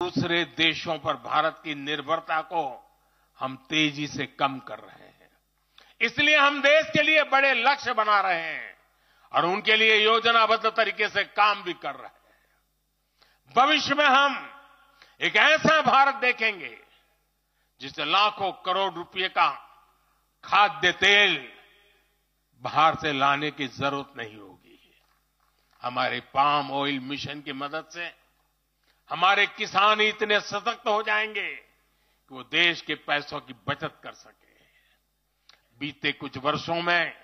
दूसरे देशों पर भारत की निर्भरता को हम तेजी से कम कर रहे हैं। इसलिए हम देश के लिए बड़े लक्ष्य बना रहे हैं और उनके लिए योजनाबद्ध तरीके से काम भी कर रहे हैं। भविष्य में हम एक ऐसा भारत देखेंगे जिसे लाखों करोड़ रुपए का खाद्य तेल बाहर से लाने की जरूरत नहीं होगी। हमारे पाम ऑयल मिशन की मदद से हमारे किसान इतने सशक्त हो जाएंगे कि वो देश के पैसों की बचत कर सके। बीते कुछ वर्षों में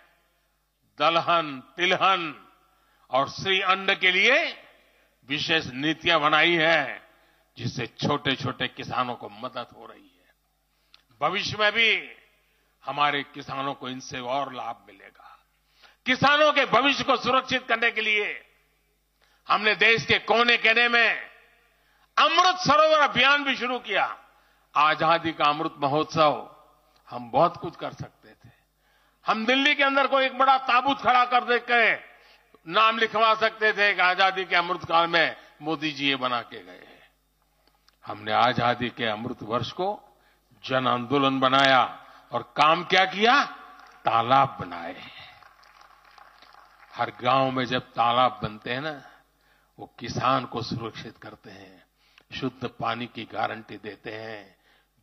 दलहन, तिलहन और श्री अन्न के लिए विशेष नीतियां बनाई है, जिससे छोटे छोटे किसानों को मदद हो रही है। भविष्य में भी हमारे किसानों को इनसे और लाभ मिलेगा। किसानों के भविष्य को सुरक्षित करने के लिए हमने देश के कोने कोने में अमृत सरोवर अभियान भी शुरू किया। आजादी का अमृत महोत्सव, हम बहुत कुछ कर सकते थे। हम दिल्ली के अंदर कोई एक बड़ा ताबूत खड़ा कर देके नाम लिखवा सकते थे कि आजादी के अमृत काल में मोदी जी ये बना के गए। हमने आजादी के अमृत वर्ष को जन आंदोलन बनाया और काम क्या किया? तालाब बनाए। हर गांव में जब तालाब बनते हैं ना, वो किसान को सुरक्षित करते हैं, शुद्ध पानी की गारंटी देते हैं,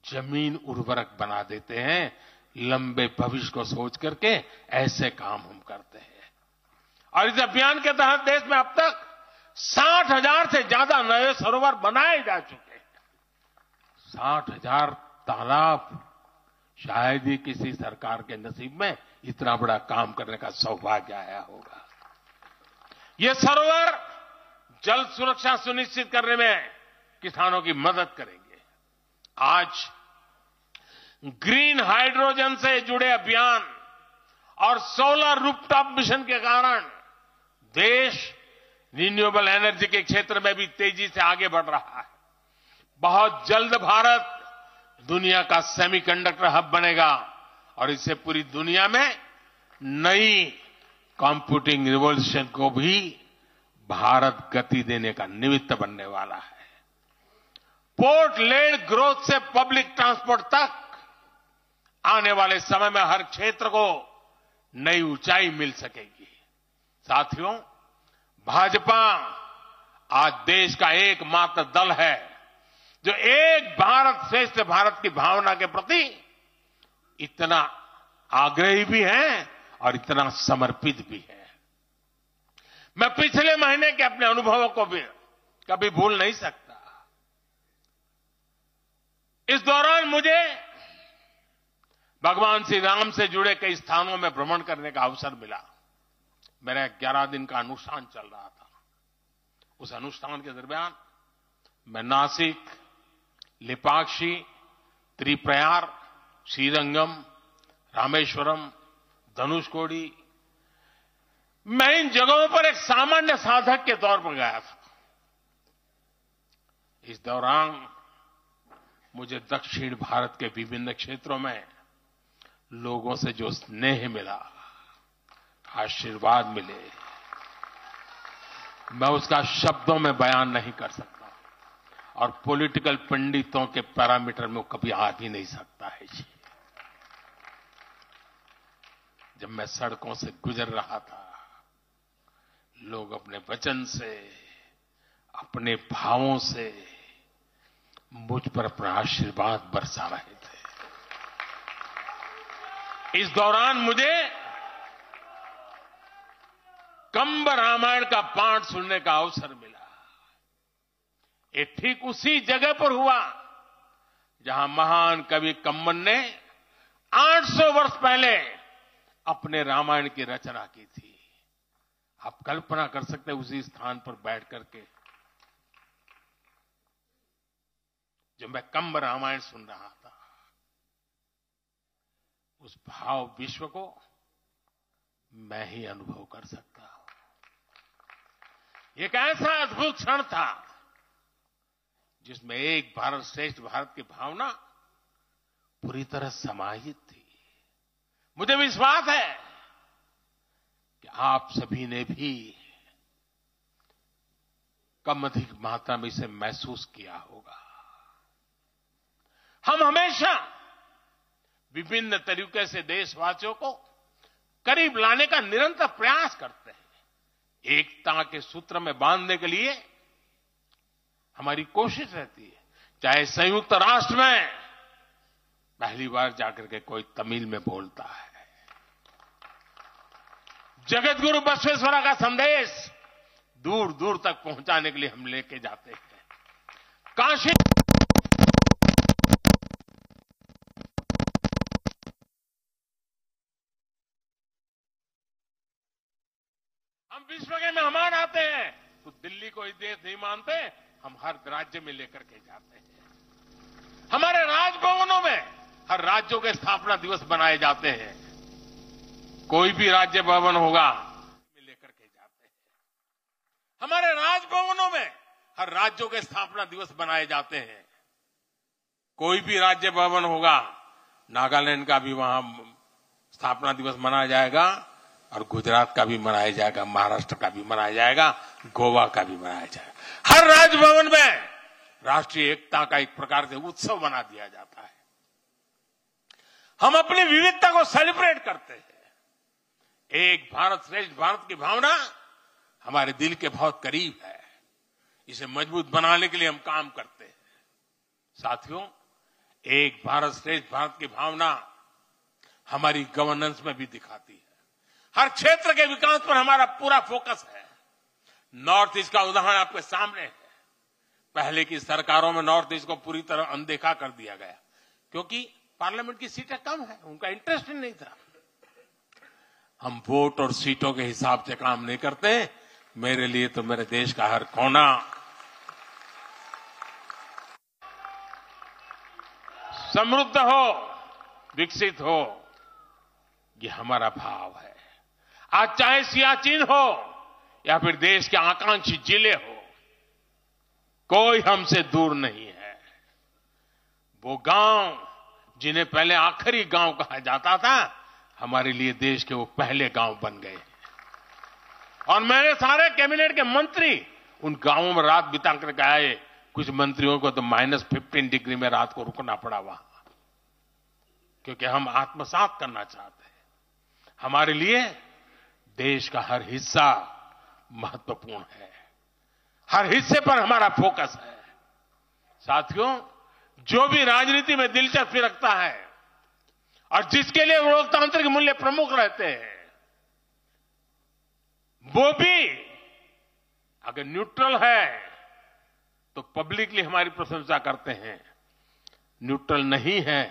जमीन उर्वरक बना देते हैं। लंबे भविष्य को सोच करके ऐसे काम हम करते हैं। और इस अभियान के तहत देश में अब तक 60,000 से ज्यादा नए सरोवर बनाए जा चुके हैं। 60,000 तालाब, शायद ही किसी सरकार के नसीब में इतना बड़ा काम करने का सौभाग्य आया होगा। ये सरोवर जल सुरक्षा सुनिश्चित करने में किसानों की मदद करेंगे। आज ग्रीन हाइड्रोजन से जुड़े अभियान और सोलर रूफटॉप मिशन के कारण देश रिन्यूएबल एनर्जी के क्षेत्र में भी तेजी से आगे बढ़ रहा है। बहुत जल्द भारत दुनिया का सेमीकंडक्टर हब बनेगा और इससे पूरी दुनिया में नई कंप्यूटिंग रिवॉल्यूशन को भी भारत गति देने का निमित्त बनने वाला है। पोर्ट लेड ग्रोथ से पब्लिक ट्रांसपोर्ट तक आने वाले समय में हर क्षेत्र को नई ऊंचाई मिल सकेगी। साथियों, भाजपा आज देश का एकमात्र दल है जो एक भारत श्रेष्ठ भारत की भावना के प्रति इतना आग्रही भी है और इतना समर्पित भी है। मैं पिछले महीने के अपने अनुभवों को भी कभी भूल नहीं सकता। इस दौरान मुझे भगवान श्री राम से जुड़े कई स्थानों में भ्रमण करने का अवसर मिला। मेरा 11 दिन का अनुष्ठान चल रहा था। उस अनुष्ठान के दरमियान मैं नासिक, लेपाक्षी, त्रिप्रयार, श्रीरंगम, रामेश्वरम, धनुषकोडी, मैं इन जगहों पर एक सामान्य साधक के तौर पर गया था। इस दौरान मुझे दक्षिण भारत के विभिन्न क्षेत्रों में लोगों से जो स्नेह मिला, आशीर्वाद मिले, मैं उसका शब्दों में बयान नहीं कर सकता और पॉलिटिकल पंडितों के पैरामीटर में वो कभी आ भी नहीं सकता है जी। जब मैं सड़कों से गुजर रहा था, लोग अपने वचन से, अपने भावों से मुझ पर अपना आशीर्वाद बरसा रहे थे। इस दौरान मुझे कंब रामायण का पाठ सुनने का अवसर मिला। ये ठीक उसी जगह पर हुआ जहां महान कवि कंबन ने 800 वर्ष पहले अपने रामायण की रचना की थी। आप कल्पना कर सकते हैं उसी स्थान पर बैठ करके जब मैं कंब रामायण सुन रहा था, उस भाव विश्व को मैं ही अनुभव कर सकता हूं। एक ऐसा अद्भुत क्षण था जिसमें एक भारत श्रेष्ठ भारत की भावना पूरी तरह समाहित थी। मुझे विश्वास है कि आप सभी ने भी कम अधिक मात्रा में इसे महसूस किया होगा। हम हमेशा विभिन्न तरीके से देशवासियों को करीब लाने का निरंतर प्रयास करते हैं। एकता के सूत्र में बांधने के लिए हमारी कोशिश रहती है। चाहे संयुक्त राष्ट्र में पहली बार जाकर के कोई तमिल में बोलता है, जगत गुरु बसवेश्वरा का संदेश दूर दूर तक पहुंचाने के लिए हम लेके जाते हैं। काशी हम विश्व के मेहमान आते हैं तो दिल्ली को देश नहीं मानते, हम हर राज्य में लेकर के जाते हैं। हमारे राजभवनों में हर राज्यों के स्थापना दिवस बनाए जाते हैं। कोई भी राज्य भवन होगा लेकर के जाते हैं। हमारे राजभवनों में हर राज्यों के स्थापना दिवस बनाए जाते हैं। कोई भी राज्य भवन होगा, नागालैंड का भी वहां स्थापना दिवस मनाया जाएगा और गुजरात का भी मनाया जाएगा, महाराष्ट्र का भी मनाया जाएगा, गोवा का भी मनाया जाएगा। हर राजभवन में राष्ट्रीय एकता का एक प्रकार से उत्सव बना दिया जाता है। हम अपनी विविधता को सेलिब्रेट करते हैं। एक भारत श्रेष्ठ भारत की भावना हमारे दिल के बहुत करीब है। इसे मजबूत बनाने के लिए हम काम करते हैं। साथियों, एक भारत श्रेष्ठ भारत की भावना हमारी गवर्नेंस में भी दिखाती है। हर क्षेत्र के विकास पर हमारा पूरा फोकस है। नॉर्थ ईस्ट का उदाहरण आपके सामने है। पहले की सरकारों में नॉर्थ ईस्ट को पूरी तरह अनदेखा कर दिया गया क्योंकि पार्लियामेंट की सीटें कम है, उनका इंटरेस्ट ही नहीं था। हम वोट और सीटों के हिसाब से काम नहीं करते। मेरे लिए तो मेरे देश का हर कोना समृद्ध हो, विकसित हो, ये हमारा भाव है। आज चाहे सियाचिन हो या फिर देश के आकांक्षी जिले हो, कोई हमसे दूर नहीं है। वो गांव जिन्हें पहले आखिरी गांव कहा जाता था, हमारे लिए देश के वो पहले गांव बन गए। और मेरे सारे कैबिनेट के मंत्री उन गांवों में रात बिता करके आए। कुछ मंत्रियों को तो -15 डिग्री में रात को रुकना पड़ा वहां, क्योंकि हम आत्मसात करना चाहते हैं। हमारे लिए देश का हर हिस्सा महत्वपूर्ण है। हर हिस्से पर हमारा फोकस है। साथियों, जो भी राजनीति में दिलचस्पी रखता है और जिसके लिए लोकतांत्रिक मूल्य प्रमुख रहते हैं, वो भी अगर न्यूट्रल है तो पब्लिकली हमारी प्रशंसा करते हैं। न्यूट्रल नहीं है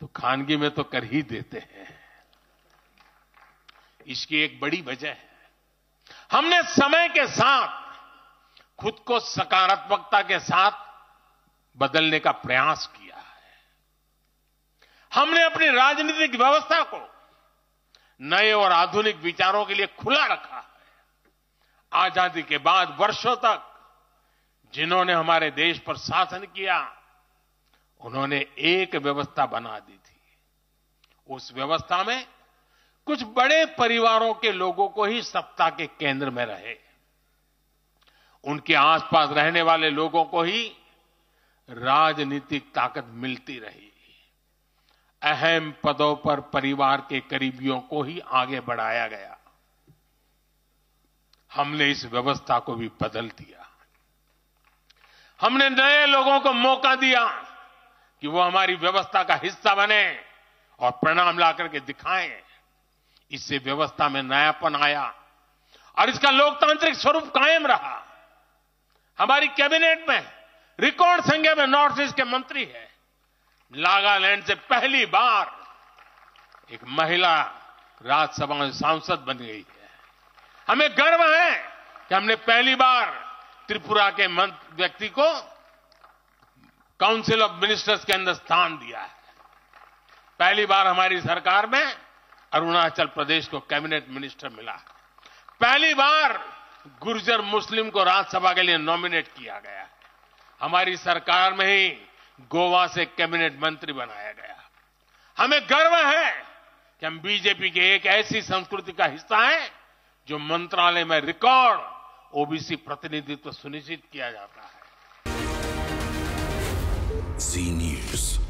तो खानगी में तो कर ही देते हैं। इसकी एक बड़ी वजह है, हमने समय के साथ खुद को सकारात्मकता के साथ बदलने का प्रयास किया है। हमने अपनी राजनीतिक व्यवस्था को नए और आधुनिक विचारों के लिए खुला रखा है। आजादी के बाद वर्षों तक जिन्होंने हमारे देश पर शासन किया, उन्होंने एक व्यवस्था बना दी थी। उस व्यवस्था में कुछ बड़े परिवारों के लोगों को ही सत्ता के केंद्र में रहे। उनके आसपास रहने वाले लोगों को ही राजनीतिक ताकत मिलती रही। अहम पदों पर परिवार के करीबियों को ही आगे बढ़ाया गया। हमने इस व्यवस्था को भी बदल दिया। हमने नए लोगों को मौका दिया कि वो हमारी व्यवस्था का हिस्सा बने और परिणाम ला करके दिखाएं। इससे व्यवस्था में नयापन आया और इसका लोकतांत्रिक स्वरूप कायम रहा। हमारी कैबिनेट में रिकॉर्ड संख्या में नॉर्थ ईस्ट के मंत्री हैं। नागालैंड से पहली बार एक महिला राज्यसभा में सांसद बन गई है। हमें गर्व है कि हमने पहली बार त्रिपुरा के व्यक्ति को काउंसिल ऑफ मिनिस्टर्स के अंदर स्थान दिया है। पहली बार हमारी सरकार में अरुणाचल प्रदेश को कैबिनेट मिनिस्टर मिला। पहली बार गुर्जर मुस्लिम को राज्यसभा के लिए नॉमिनेट किया गया। हमारी सरकार में ही गोवा से कैबिनेट मंत्री बनाया गया। हमें गर्व है कि हम बीजेपी के एक ऐसी संस्कृति का हिस्सा है जो मंत्रालय में रिकॉर्ड ओबीसी प्रतिनिधित्व सुनिश्चित किया जाता है। जी न्यूज़।